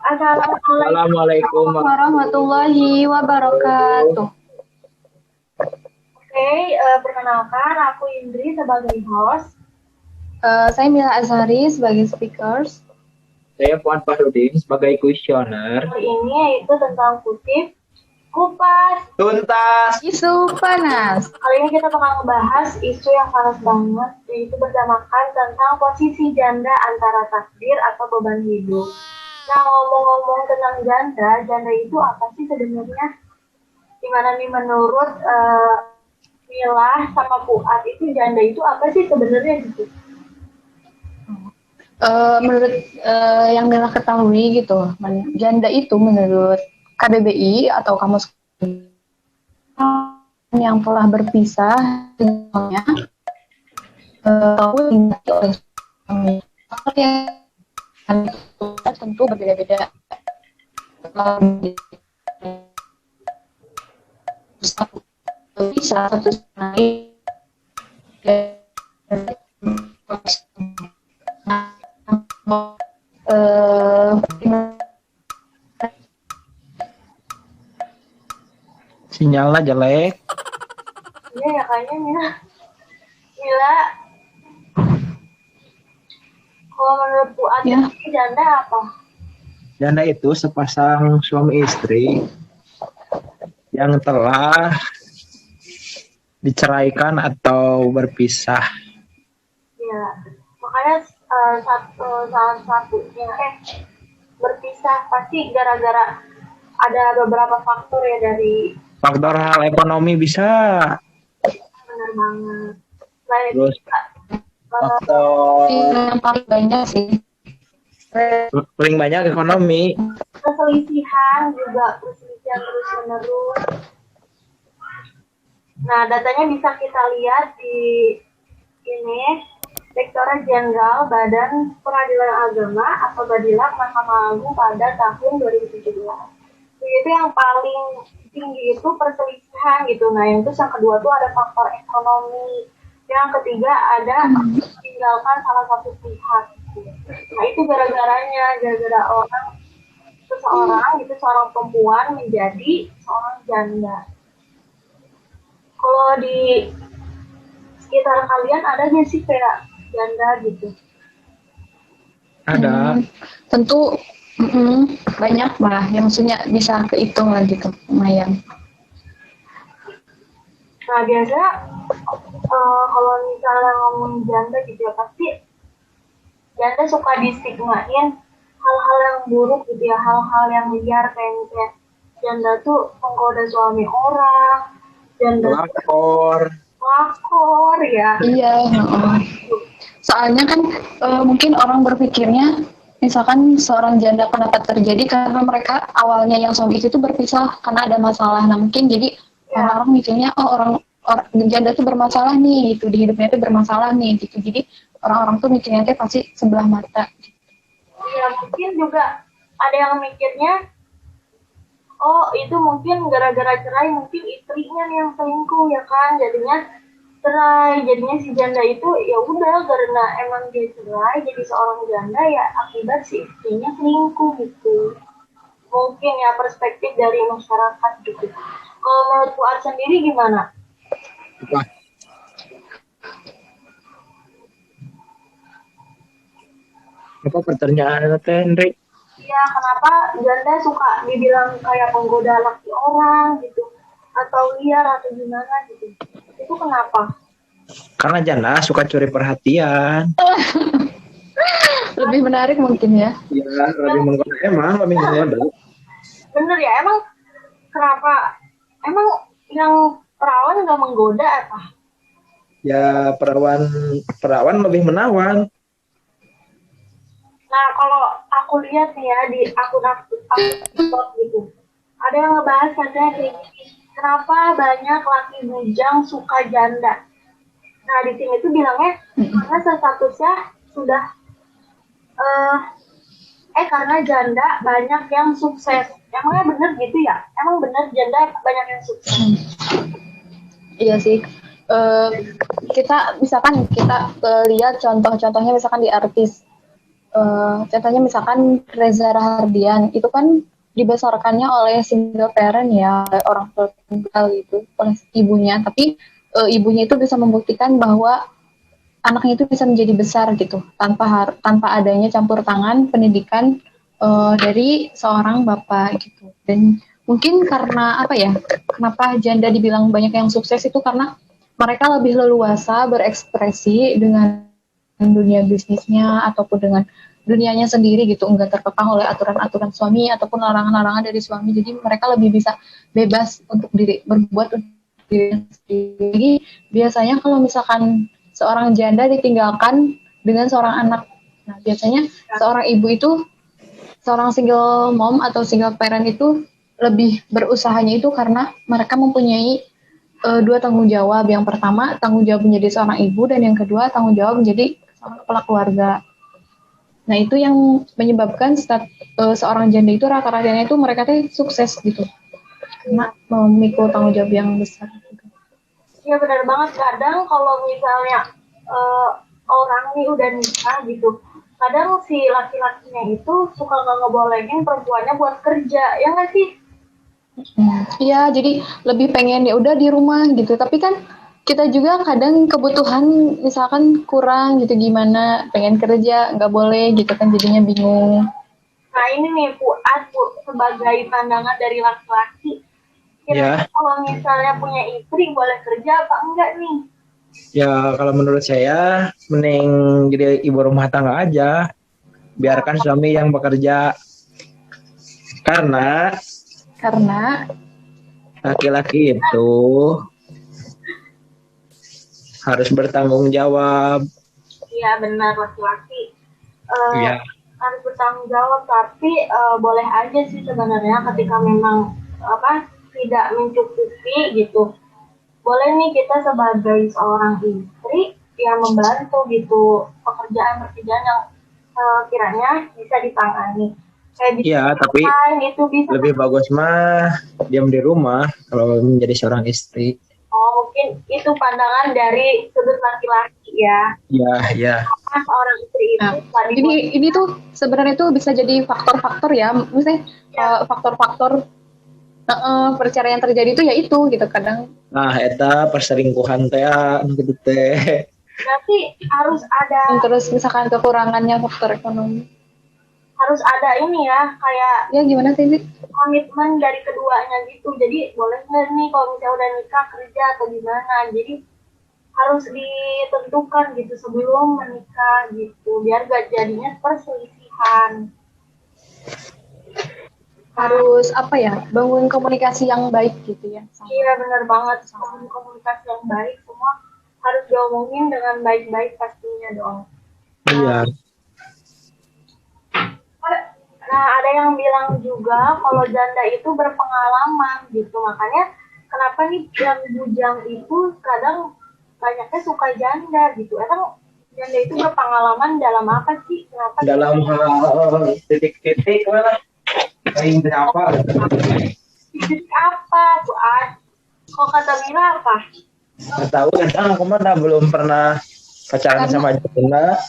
Assalamualaikum warahmatullahi wabarakatuh. Oke, perkenalkan aku Indri sebagai host. Saya Mila Azhari sebagai speakers. Saya Puan Fahrudin sebagai kuesioner. Kali ini yaitu tentang kutip kupas tuntas isu panas. Kali ini kita bakal ngebahas isu yang panas banget, yaitu bertemakan tentang posisi janda antara takdir atau beban hidup. Nah, ngomong-ngomong tentang janda itu apa sih sebenarnya? Gimana nih menurut Mila sama Fuad itu janda itu apa sih sebenarnya gitu? Menurut yang Mila ketahui gitu, janda itu menurut KBBI atau Kamus yang telah berpisah dengannya oleh suami. Tentu berbeda-beda. Bisa satu naik sinyalnya jelek. Iya ya kayaknya Mila. Kalau menurut Bu Ati, ya. Janda apa? Janda itu sepasang suami istri yang telah diceraikan atau berpisah. Ya, makanya salah satunya berpisah pasti gara-gara ada beberapa faktor ya dari faktor hal ekonomi bisa. Benar banget. Terus faktor yang paling banyak sih. Paling banyak ekonomi. Perselisihan terus menerus. Nah, datanya bisa kita lihat di ini Direktorat Jenderal Badan Peradilan Agama atau Badilak Mahkamah Agung pada tahun 2017. Itu yang paling tinggi itu perselisihan gitu. Nah, yang terus yang kedua tuh ada faktor ekonomi. Yang ketiga ada tinggalkan salah satu pihak. Nah, itu gara-gara seorang perempuan menjadi seorang janda. Kalau di sekitar kalian ada nggak sih kayak janda gitu? Ada. Tentu banyak lah yang maksudnya bisa kehitung lah gitu, lumayan. Nah, biasanya kalau misalnya ngomongin janda gitu ya, pasti janda suka distigmain hal-hal yang buruk gitu ya, hal-hal yang liar kayak janda tuh menggoda suami orang, janda lakor ya. Iya. Soalnya kan mungkin orang berpikirnya misalkan seorang janda kenapa terjadi karena mereka awalnya yang suami itu berpisah karena ada masalah. Nah mungkin jadi orang-orang mikirnya orang janda tuh bermasalah nih gitu, di hidupnya tuh bermasalah nih gitu. Jadi orang-orang tuh mikirnya tuh pasti sebelah mata. Iya, mungkin juga ada yang mikirnya oh itu mungkin gara-gara cerai, mungkin istrinya nih yang selingkuh ya kan, jadinya cerai, jadinya si janda itu ya udah karena emang dia cerai jadi seorang janda ya akibat si istrinya selingkuh gitu. Mungkin ya perspektif dari masyarakat gitu. Kalau menurut Fuad sendiri gimana? Apa pertanyaan Henry? Iya, kenapa janda suka dibilang kayak penggoda laki orang gitu, atau liar atau gimana gitu? Itu kenapa? Karena janda suka curi perhatian. Lebih menarik mungkin ya. Iya, lebih menggoda. Emang lebih menggoda. Bener ya, emang kenapa? Emang yang perawan nggak menggoda apa? Ya perawan lebih menawan. Nah, kalau aku lihat nih ya di akun TikTok gitu, ada yang ngebahas katanya kayak gini, kenapa banyak laki bujang suka janda? Nah, di sini tuh bilangnya karena statusnya sudah karena janda banyak yang sukses. Emangnya bener gitu ya? Emang bener janda banyak yang sukses? Iya sih. Kita misalkan kita lihat contoh-contohnya misalkan di artis. Contohnya misalkan Reza Rahardian itu kan dibesarkannya oleh single parent ya, oleh orang tua tunggal gitu, oleh ibunya. Tapi ibunya itu bisa membuktikan bahwa anaknya itu bisa menjadi besar gitu, tanpa adanya campur tangan pendidikan dari seorang bapak gitu. Dan mungkin karena apa ya? Kenapa janda dibilang banyak yang sukses itu karena mereka lebih leluasa berekspresi dengan dunia bisnisnya ataupun dengan dunianya sendiri gitu, enggak terkekang oleh aturan-aturan suami ataupun larangan-larangan dari suami. Jadi mereka lebih bisa bebas untuk berbuat untuk diri sendiri. Jadi biasanya kalau misalkan seorang janda ditinggalkan dengan seorang anak, nah biasanya seorang ibu itu, seorang single mom atau single parent itu lebih berusahanya itu karena mereka mempunyai dua tanggung jawab. Yang pertama tanggung jawab menjadi seorang ibu, dan yang kedua tanggung jawab menjadi seorang kepala keluarga. Nah itu yang menyebabkan seorang janda itu rata-ratanya itu mereka tuh sukses gitu, karena memikul tanggung jawab yang besar. Iya benar banget. Kadang kalau misalnya orang nih udah nikah gitu, kadang si laki-lakinya itu suka nggak ngebolehin perempuannya buat kerja, ya nggak sih? Iya, jadi lebih pengen ya udah di rumah gitu. Tapi kan kita juga kadang kebutuhan misalkan kurang gitu, gimana pengen kerja nggak boleh gitu kan, jadinya bingung. Nah ini nih Fuad sebagai pandangan dari laki-laki, kira-kira kalau misalnya punya istri boleh kerja apa enggak nih? Ya kalau menurut saya mending jadi ibu rumah tangga aja, biarkan suami yang bekerja, karena laki-laki itu harus bertanggung jawab. Iya benar, laki-laki Iya. harus bertanggung jawab, tapi boleh aja sih sebenarnya ketika memang tidak mencukupi gitu, boleh nih kita sebagai seorang istri yang membantu gitu pekerjaan-pekerjaan yang kiranya bisa ditangani. Iya, tapi itu bisa. lebih bagus mah diam di rumah kalau menjadi seorang istri. Oh, mungkin itu pandangan dari sudut laki-laki ya. Iya. Orang istri itu. Nah, ini tuh sebenarnya tuh bisa jadi faktor-faktor ya, maksudnya faktor-faktor perceraian terjadi itu ya itu gitu kadang. Nah, eta perselingkuhan teh gitu teh. Berarti harus ada. Terus misalkan kekurangannya faktor ekonomi. Harus ada ini ya, kayak ya gimana sih Zik? Komitmen dari keduanya gitu. Jadi boleh nggak nih kalau misalnya udah nikah kerja atau gimana, jadi harus ditentukan gitu sebelum menikah gitu, biar gak jadinya perselisihan. Harus apa ya, bangun komunikasi yang baik gitu ya. Iya benar banget, bangun komunikasi yang baik, semua harus diomongin dengan baik-baik pastinya dong. Iya. Nah, ada yang bilang juga kalau janda itu berpengalaman gitu. Makanya kenapa nih yang bujang itu kadang banyaknya suka janda gitu. Emang janda itu berpengalaman dalam apa sih? Kenapa? Dalam hal titik-titik mana? Titik apa? Titik apa? Kok kata Mira apa? Nggak tahu kan, aku mana belum pernah pacaran sama janda.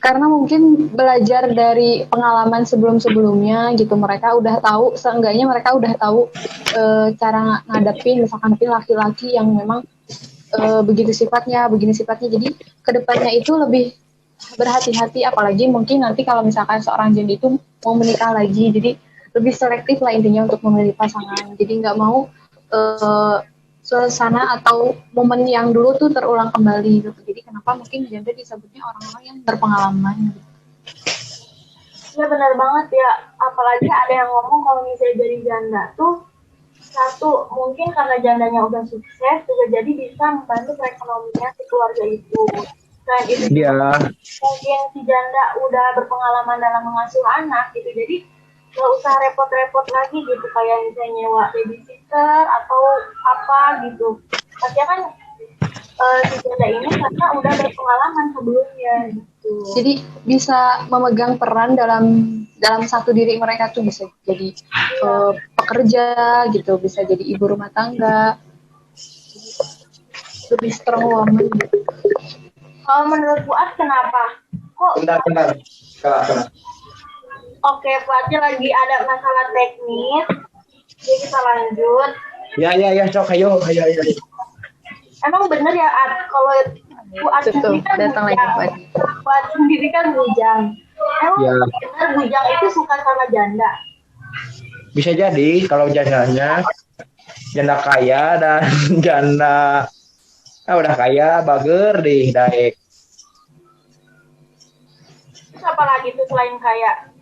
Karena mungkin belajar dari pengalaman sebelum-sebelumnya gitu, mereka udah tahu, seenggaknya mereka udah tahu cara ngadepin misalkan laki-laki yang memang begini sifatnya. Jadi kedepannya itu lebih berhati-hati, apalagi mungkin nanti kalau misalkan seorang janda itu mau menikah lagi, jadi lebih selektif lah intinya untuk memilih pasangan. Jadi nggak mau suasana atau momen yang dulu tuh terulang kembali gitu. Jadi kenapa mungkin janda disebutnya orang-orang yang berpengalaman gitu. Iya benar banget ya, apalagi ada yang ngomong kalau misalnya jadi janda tuh, satu mungkin karena jandanya udah sukses juga jadi bisa membantu perekonomian si keluarga itu. Selain itu mungkin si janda udah berpengalaman dalam mengasuh anak gitu, jadi nggak usah repot-repot lagi gitu kayak misalnya nyewa babysitter atau apa gitu. Pastinya kan si janda ini karena udah berpengalaman sebelumnya gitu. Jadi bisa memegang peran dalam satu diri mereka tuh, bisa jadi pekerja gitu, bisa jadi ibu rumah tangga, lebih strong woman gitu. Kalau menurut Fuad kenapa? kok. Bentar. Kenapa? Oke, berarti lagi ada masalah teknis. Jadi kita lanjut. Ya, sok, ayo. Emang bener ya, kalau Fuad sendiri kan datang lagi bujang. Fuad sendiri kan bujang. Emang Ya. bener bujang itu suka sama janda? Bisa jadi kalau jandanya janda kaya dan janda udah kaya bager deh daek. Terus apa lagi tuh selain kaya?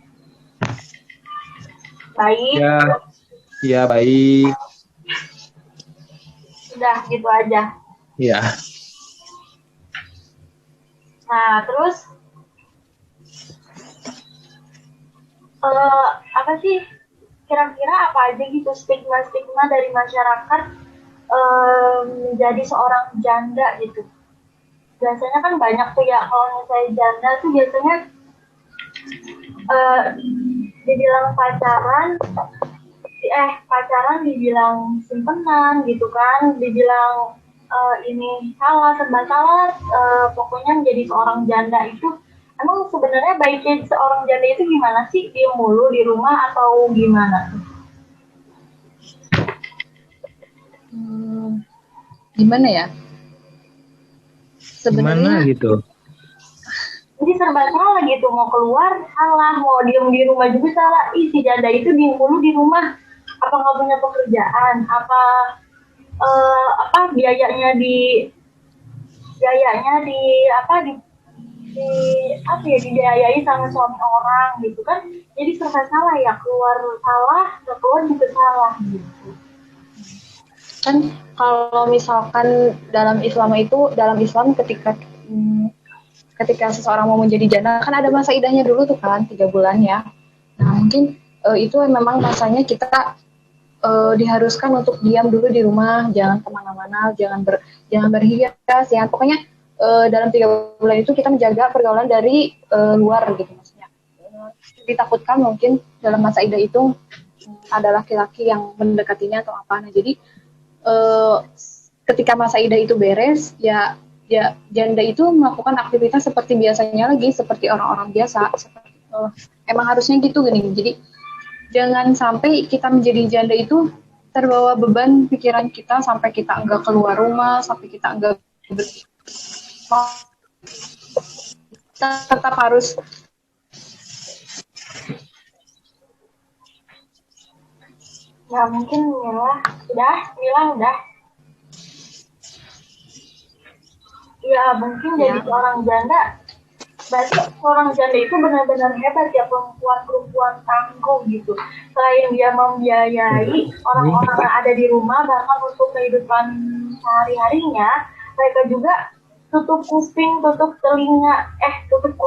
Baik, Ya baik. udah gitu aja. Ya. Nah, terus apa sih kira-kira apa aja gitu stigma-stigma dari masyarakat menjadi seorang janda gitu. Biasanya kan banyak tuh ya kalau misalnya janda tuh biasanya dibilang pacaran dibilang simpenan gitu kan, dibilang ini salah, serba salah, pokoknya menjadi seorang janda itu. Emang sebenarnya baiknya seorang janda itu gimana sih? Diem mulu di rumah atau gimana? Gimana ya? Gimana Sebenarnya gitu? Jadi serba salah gitu, mau keluar salah, mau diem di rumah juga salah. Si janda itu diem mulu di rumah, apa nggak punya pekerjaan, apa biayanya dibiayai sama suami orang gitu kan. Jadi serba salah ya, keluar salah, nggak keluar juga salah gitu. kan kalau misalkan dalam Islam ketika seseorang mau menjadi janda kan ada masa idahnya dulu tuh kan 3 bulan ya. Nah mungkin itu memang masanya kita diharuskan untuk diam dulu di rumah, jangan kemana-mana, jangan berhias, ya pokoknya dalam 3 bulan itu kita menjaga pergaulan dari luar gitu maksudnya. Ditakutkan mungkin dalam masa idah itu ada laki-laki yang mendekatinya atau apa. Nah jadi ketika masa idah itu beres ya janda itu melakukan aktivitas seperti biasanya lagi, seperti orang-orang biasa. Emang harusnya gitu gini. Jadi jangan sampai kita menjadi janda itu terbawa beban pikiran kita sampai kita enggak keluar rumah, sampai kita enggak kita tetap harus Ya mungkin Mila udah. Ya mungkin jadi seorang janda. Berarti seorang janda itu benar-benar hebat ya, perempuan tangguh gitu. Selain dia membiayai orang-orang yang ada di rumah, bahkan untuk kehidupan sehari-harinya, mereka juga tutup kuping, tutup telinga, tutup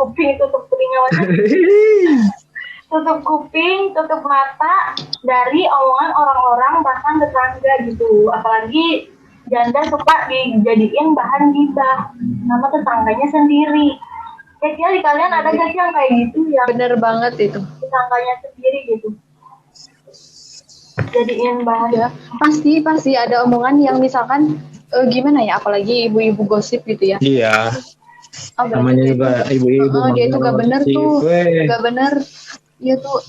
kuping, tutup mata dari omongan orang-orang bahkan tetangga gitu. Apalagi janda suka dijadiin bahan gibah sama tetangganya sendiri. Kira-kira di kalian ada gak sih yang kayak gitu ya? bener banget itu. Tetangganya sendiri gitu. Jadiin bahan. Ya, pasti ada omongan yang misalkan gimana ya, apalagi ibu-ibu gosip gitu ya. Iya. Namanya juga ibu-ibu. Dia itu gak bener tuh, gak bener. Iya tuh,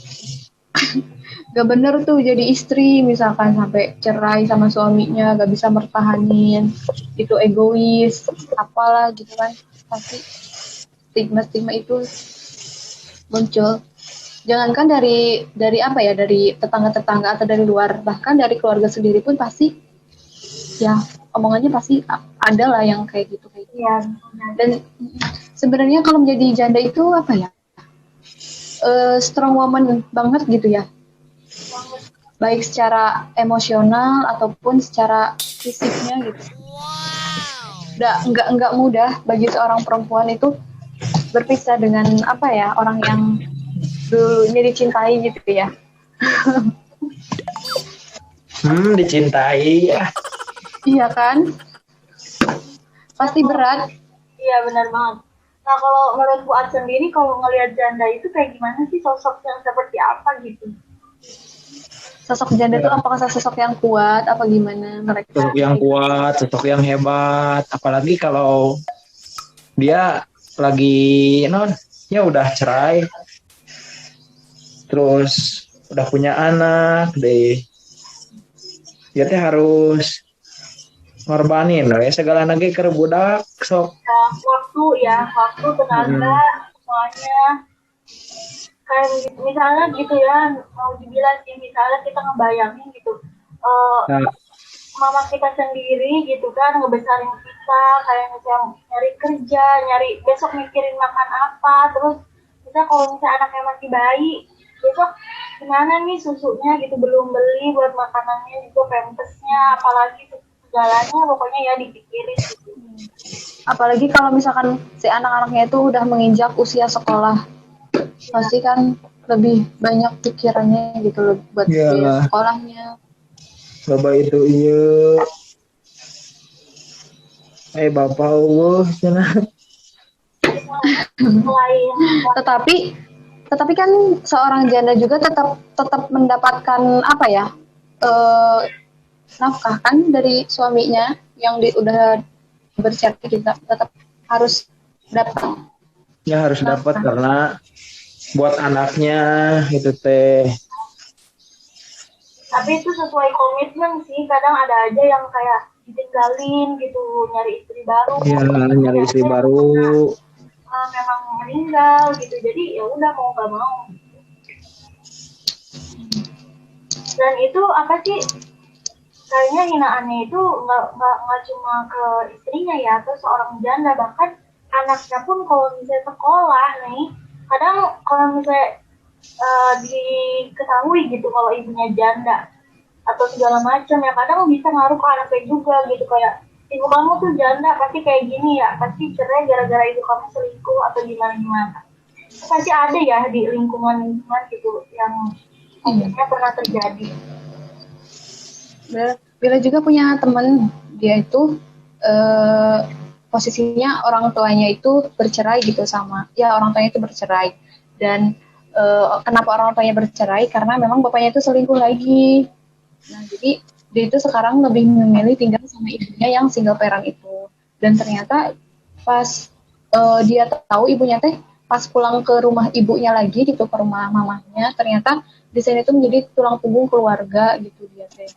gak bener tuh jadi istri misalkan sampai cerai sama suaminya, gak bisa mertahanin, itu egois, apalah gitu kan. Pasti stigma itu muncul. Jangankan dari apa ya, dari tetangga-tetangga atau dari luar, bahkan dari keluarga sendiri pun pasti ya omongannya pasti ada lah yang kayak gitu. Iya. Dan sebenarnya kalau menjadi janda itu apa ya, strong woman banget gitu ya, baik secara emosional ataupun secara fisiknya gitu. Nggak mudah bagi seorang perempuan itu berpisah dengan apa ya, orang yang dulunya dicintai gitu ya. Dicintai ya. Iya kan? Pasti berat. Iya benar banget. Nah kalau menurut Fuad sendiri, kalau ngelihat janda itu kayak gimana sih, sosok yang seperti apa gitu? Sosok janda itu apakah sosok yang kuat apa gimana mereka? Sosok yang kuat, sosok yang hebat. Apalagi kalau dia lagi ya udah cerai, terus udah punya anak deh, dia teh harus ngorbanin ya segala nage keur budak sok. Waktu tenaga Mm. semuanya kayak misalnya gitu ya, mau dibilang sih misalnya kita ngebayangin gitu, eh, Nah, mama kita sendiri gitu kan ngebesarin kita kayak misalnya nyari kerja, nyari besok mikirin makan apa, terus kita kalau misalnya anaknya masih bayi, besok gimana nih susunya gitu, belum beli buat makanannya juga, pampasnya, apalagi segalanya pokoknya ya dipikirin gitu. Apalagi kalau misalkan si anak-anaknya itu udah menginjak usia sekolah, pasti kan lebih banyak pikirannya gitu loh buat biaya ya sekolahnya. bapak itu iya, bapak cenah. Selain Tetapi kan seorang janda juga tetap tetap mendapatkan apa ya, eh, nafkah kan dari suaminya yang udah bercerai, kita tetap harus dapat Ya harus dapat nafkah. karena buat anaknya itu teh. tapi itu sesuai komitmen sih, kadang ada aja yang kayak ditinggalin gitu nyari istri baru, Ya nyari istri ternyata baru. memang meninggal gitu, jadi ya udah mau gak mau. Dan itu apa sih, kayaknya hinaannya itu nggak cuma ke istrinya ya, atau seorang janda, bahkan anaknya pun kalau misalnya sekolah nih, kadang kalau misalnya diketahui gitu kalau ibunya janda atau segala macam ya, kadang bisa ngaruh ke anaknya juga gitu, kayak ibu kamu tuh janda pasti kayak gini ya, pasti cerai gara-gara ibu kamu selingkuh atau gimana gimana. Pasti ada ya di lingkungan gitu yang akhirnya pernah terjadi. Bila juga punya temen, dia itu eh, posisinya orang tuanya itu bercerai gitu, sama ya orang tuanya itu bercerai, dan kenapa orang tuanya bercerai karena memang bapaknya itu selingkuh lagi. Nah jadi dia itu sekarang lebih memilih tinggal sama ibunya yang single parent itu, dan ternyata pas dia tahu ibunya teh pas pulang ke rumah ibunya lagi gitu, ke rumah mamahnya, ternyata di sini tuh menjadi tulang punggung keluarga gitu dia teh,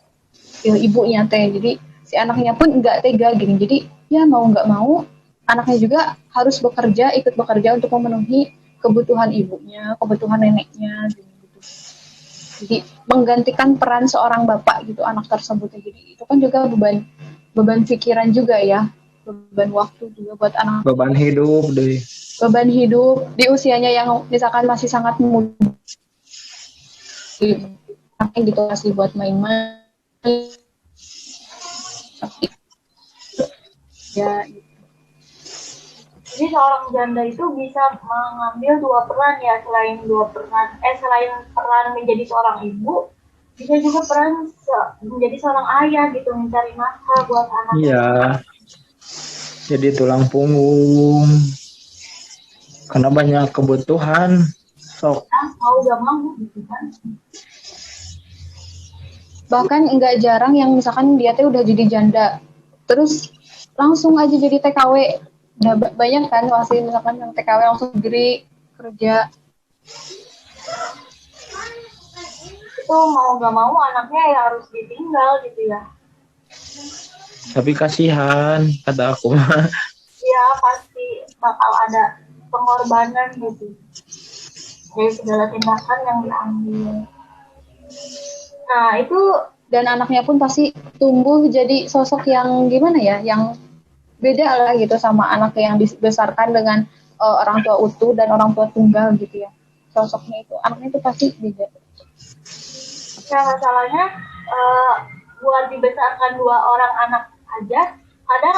ibunya teh. Jadi si anaknya pun nggak tega gini, jadi ya mau nggak mau anaknya juga harus bekerja, ikut bekerja untuk memenuhi kebutuhan ibunya, kebutuhan neneknya gitu. Jadi menggantikan peran seorang bapak gitu anak tersebut. Jadi itu kan juga beban beban pikiran juga ya, beban waktu juga buat anak, Beban hidup deh. beban hidup di usianya yang misalkan masih sangat muda gitu, masih buat main-main ya. Jadi seorang janda itu bisa mengambil dua peran ya, selain peran menjadi seorang ibu, bisa juga peran menjadi seorang ayah gitu, mencari nafkah buat anak. Iya. Jadi tulang punggung. Karena banyak kebutuhan. Sok. Mau gak mau gitu kan. Bahkan nggak jarang yang misalkan dia tuh udah jadi janda, terus langsung aja jadi TKW. Udah banyak kan masih misalkan yang TKW langsung negeri kerja. Itu mau gak mau anaknya ya harus ditinggal gitu ya. Tapi kasihan kata aku mah. Ya pasti bakal ada pengorbanan gitu dari segala tindakan yang diambil. Nah itu, Dan anaknya pun pasti tumbuh jadi sosok yang gimana ya, yang beda lah gitu sama anak yang dibesarkan dengan orang tua utuh dan orang tua tunggal gitu ya. Sosoknya itu, anaknya itu pasti beda. ya masalahnya buat dibesarkan dua orang anak aja, kadang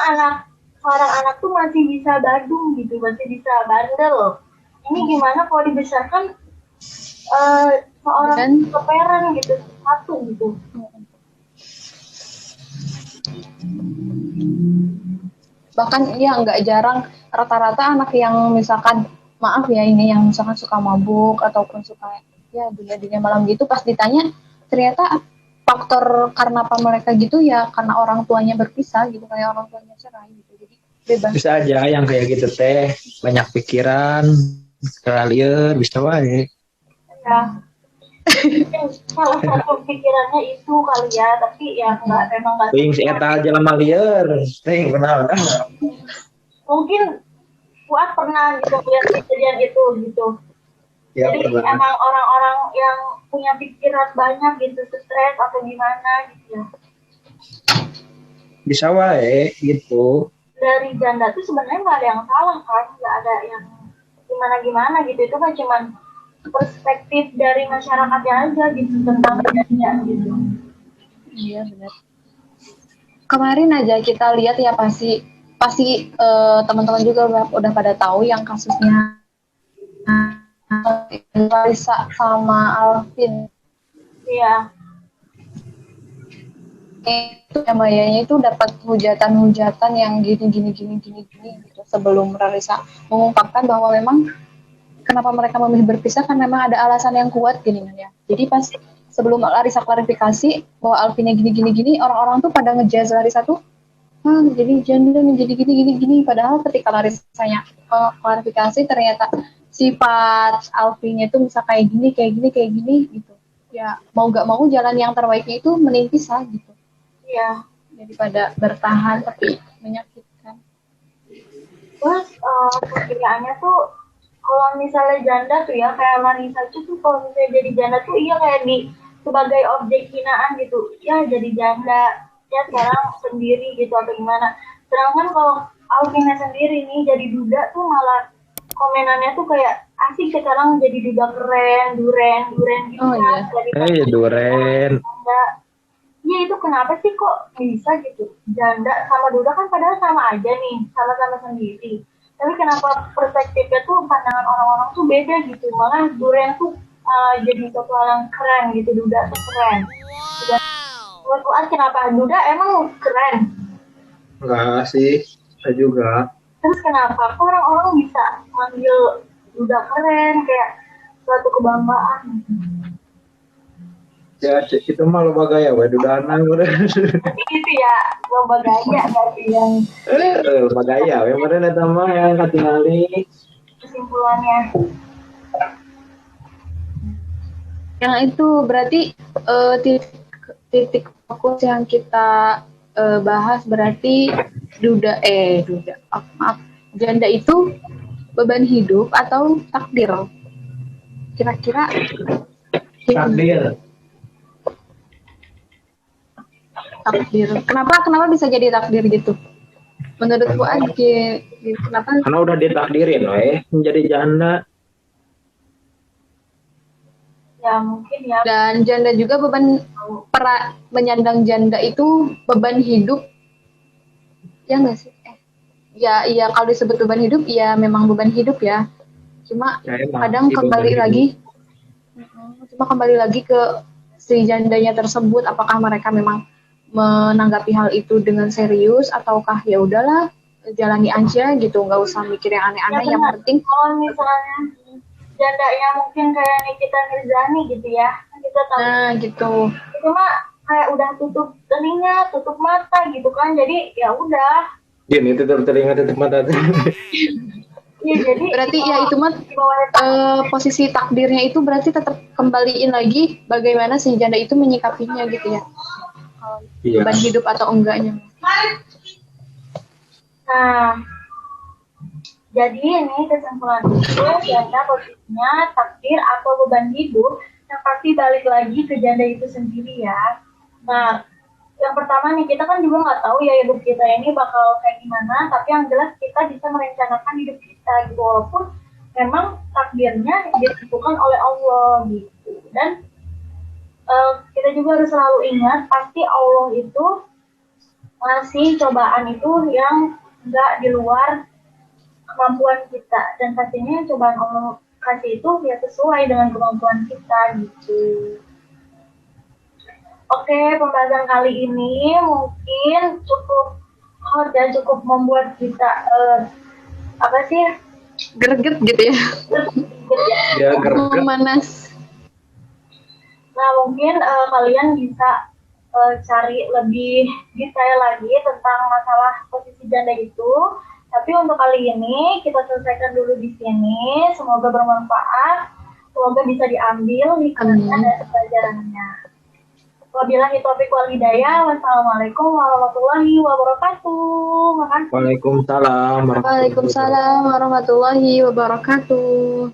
seorang anak tuh masih bisa badung gitu, masih bisa bandel. Ini gimana kalau dibesarkan seorang keperan gitu, satu gitu. Bahkan ya nggak jarang rata-rata anak yang misalkan, maaf ya ini, yang misalkan suka mabuk ataupun suka ya dunia-dunia malam gitu, pas ditanya ternyata faktor karena apa mereka gitu ya karena orang tuanya berpisah gitu, kayak orang tuanya cerai gitu. Jadi bebas. Bisa aja yang kayak gitu teh banyak pikiran. Sekalian bisa wae. Ya, salah satu pikirannya itu kali ya, tapi ya memang nggak Ting si eta aja lama lieur. Ting kenal kan? mungkin Fuad pernah gitu lihat kejadian itu gitu. Ya Jadi pernah. emang orang-orang yang punya pikiran banyak gitu, stres atau gimana gitu ya. Bisa wae gitu. Dari janda tuh sebenarnya nggak ada yang salah kan, nggak ada yang gimana-gimana gitu. Itu kan cuman perspektif dari masyarakatnya aja gitu tentang janda gitu. Iya benar. Kemarin aja kita lihat ya pasti pasti teman-teman juga udah pada tahu yang kasusnya Larissa sama Alvin. Iya, Itu ya Mayanya itu dapat hujatan-hujatan yang gini gitu sebelum Larissa mengungkapkan bahwa memang kenapa mereka memilih berpisah kan memang ada alasan yang kuat gini kan ya. Jadi pas sebelum Larissa klarifikasi bahwa Alvinnya gini orang-orang tuh pada ngejudge Larissa tuh jadi janda menjadi gini padahal ketika Larissanya klarifikasi ternyata sifat Alvinnya itu bisa kayak gini gitu ya mau gak mau jalan yang terbaiknya itu mending pisah gitu iya. daripada bertahan tapi menyakitkan. Terus perkiraannya tuh kalau misalnya janda tuh ya kayak Marisa tuh kalau misalnya jadi janda tuh iya kayak di sebagai objek hinaan gitu. Ya jadi janda ya sekarang sendiri gitu atau gimana. Sedangkan kalau Alvina sendiri nih jadi duda tuh malah komenannya tuh kayak asik sekarang jadi duda keren, duren gitu Oh kan. iya. Jadi Duren. janda. Ya itu kenapa sih kok bisa gitu? Janda sama duda kan padahal sama aja nih, sama-sama sendiri. Tapi kenapa perspektifnya tuh pandangan orang-orang tuh beda gitu. Malah duren tuh jadi suatu hal yang keren gitu, duda tuh keren. Buat Fuad kenapa duda emang keren? Enggak sih. Saya juga. Terus kenapa kok orang-orang bisa manggil duda keren kayak suatu kebanggaan? Ya itu mah lo bagaya wae dudanan udah. Tapi gitu ya, lomba gaya berarti yang Bagaya we meureun eta mah yang katingali. kesimpulannya. Yang itu berarti titik fokus yang kita bahas berarti maaf janda itu beban hidup atau takdir kira-kira Takdir. takdir kenapa bisa jadi takdir gitu menurut Fuad kenapa Karena udah ditakdirin we menjadi janda. Ya mungkin ya. dan janda juga menyandang janda itu beban hidup ya nggak sih ya iya kalau disebut beban hidup ya memang beban hidup ya cuma Ya, kadang kembali lagi ke si jandanya tersebut apakah mereka memang menanggapi hal itu dengan serius ataukah ya udahlah jalani aja gitu nggak usah mikir yang aneh-aneh Ya yang penting kalau misalnya jandanya mungkin kayak Nikita Mirzani gitu ya, kita tahu. nah gitu Itu mah kayak udah tutup telinga, tutup mata gitu kan, jadi ya udah. Gini tutup telinga tutup mata. Iya jadi. berarti ya itu mah posisi takdirnya itu berarti tetap kembaliin lagi bagaimana si janda itu menyikapinya gitu ya Iya. beban hidup atau enggaknya. Nah, jadi ini kesimpulan itu janda posisinya takdir atau beban hidup yang pasti balik lagi ke janda itu sendiri ya. Nah, yang pertama nih kita kan juga nggak tahu ya hidup kita ini bakal kayak gimana, tapi yang jelas kita bisa merencanakan hidup kita gitu walaupun memang takdirnya ditentukan oleh Allah gitu. Dan kita juga harus selalu ingat pasti Allah itu ngasih cobaan itu yang nggak di luar kemampuan kita dan pastinya cobaan Allah kasih itu ya sesuai dengan kemampuan kita gitu. Oke, pembahasan kali ini mungkin cukup hot dan cukup membuat kita Greget gitu ya. Ya, greget. Memanas. Nah, mungkin kalian bisa cari lebih detail lagi tentang masalah posisi janda itu Tapi untuk kali ini kita selesaikan dulu di sini. Semoga bermanfaat. Semoga bisa diambil hikmahnya dan pelajarannya. Wabillahi taufiq wal hidayah. Wassalamualaikum warahmatullahi wabarakatuh. Waalaikumsalam. Waalaikumsalam warahmatullahi wabarakatuh.